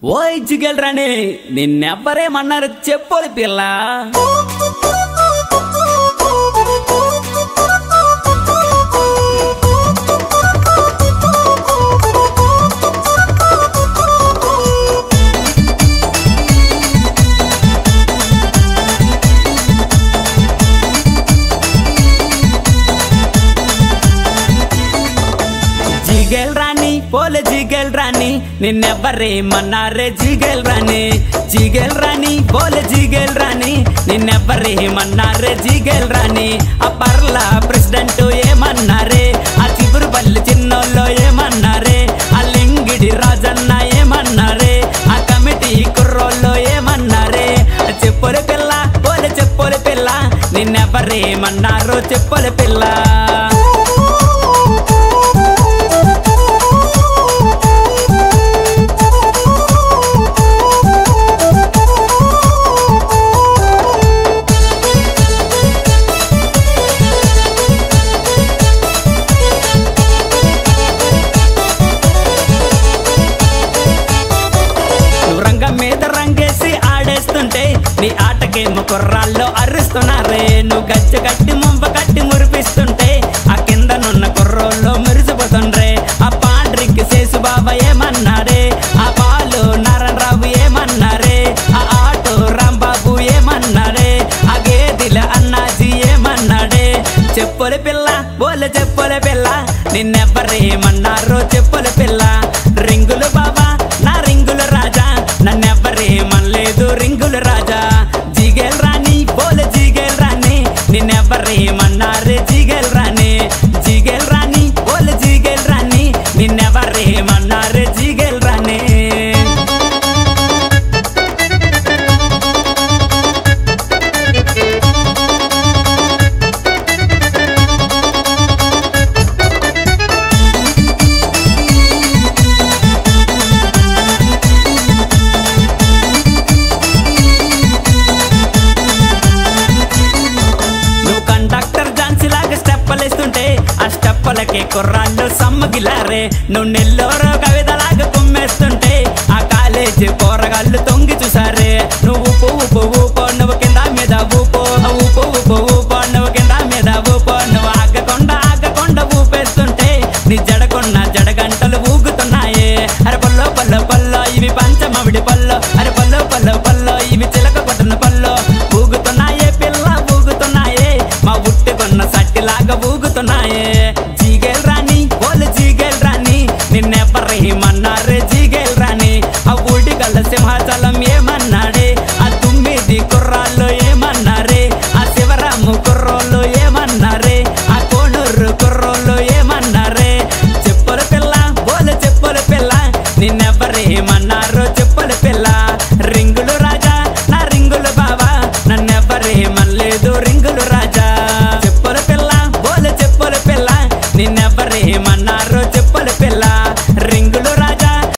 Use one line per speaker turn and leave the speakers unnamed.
ఓయ్ జిగేల్ రాణి నిన్నెవ్వరేమన్నారు చెప్పులి పిల్ల జిగేల్ రాణి పోలే జిగేల్ రాణి నిన్నెవ్వరేమన్నారే జిగేల్ రాణి జిగేల్ రాణి పోలే జిగేల్ రాణి నిన్నెవ్వరేమన్నారే జిగేల్ రాణి ఆ పర్ల ప్రెసిడెంట్ ఏమన్నారే ఆ చిగురు పల్లి చిన్నోళ్ళు ఏమన్నారే ఆ లింగిడి రాజన్న ఏమన్నారే ఆ కమిటీ కుర్రోళ్ళు ఏమన్నారే చెప్పులే పిల్ల పోలే చెప్పులే పిల్ల నిన్నెవ్వరేమన్నారో చెప్పులే పిల్ల నీ ఆటకేమో కుర్రాల్లో అరుస్తున్నారే నువ్వు గచ్చ కట్టి ముంప కట్టి మురిపిస్తుంటే ఆ కిందనున్న కుర్రోళ్ళు మెరిసిపోతుండ్రే ఆ పాండ్రికి శేసు బాబా ఏమన్నారే ఆ బాలు నారాయణ రావు ఏమన్నారే ఆ ఆటో రాంబాబు ఏమన్నారే ఆ గేదిల అన్నాజీ ఏమన్నాడే చెప్పులే పిల్ల బోలే చెప్పులే పిల్ల నిన్నెవ్వరేమన్నారో చెప్పులే పిల్ల రింగులు బాబా నా రింగులు రాజా నన్నెవ్వరేమనలేదు రింగులు రాజా జిగేల్ రాణి బోలే జిగేల్ రాణి నిన్నెవ్వరేమన్నారే జిగేల్ రాణి జిగేల్ రాణి బోలే జిగేల్ రాణి నిన్నెవ్వరేమన్నారే జిగేల్ రాణి ఆ స్టెప్పలకే కుర్రాళ్ళు సమ్మగిలారే నువ్వు నెల్లోరో కవితలాగా కుమ్మేస్తుంటే ఆ కాలేజీ పోరగాళ్ళు తొంగి చూసారే నువ్వు పువ్వు పువ్వు పో నువ్వు కింద మీద ఊపో ఊపు ఊపు ఊపో నువ్వు కింద మీద ఊపో నువ్వు ఆగకుండా ఊపేస్తుంటే నీ జడకున్న జడగంటలు ఊగుతున్నాయే అరే పల్లో పల్లో పల్లో ఇవి పంచమవిడి పల్లో అరే పల్లో పల్లో పల్లో ఇవి చిలక కొట్టిన పల్లో ఊగుతున్నాయే పిల్ల ఊగుతున్నాయే మా ఉట్టుకున్న సట్టిలాగా ఊగుతున్నాయే జిగేల్ రాణి బోలే జిగేల్ రాణి నిన్నెవ్వరేమన్నారే జిగేల్ రాణి ఆ ఊడిగల్ల సింహాచలం ఏమన్నాడే ఆ తుమ్మిది కుర్రాళ్ళు ఏమన్నారే ఆ శివరాము కుర్రోళ్ళు ఏమన్నారే ఆ కోనూరు కుర్రోళ్ళు ఏమన్నారే చెప్పుల పిల్ల బోలే చెప్పుల పిల్ల నిన్నెవ్వరేమన్నారే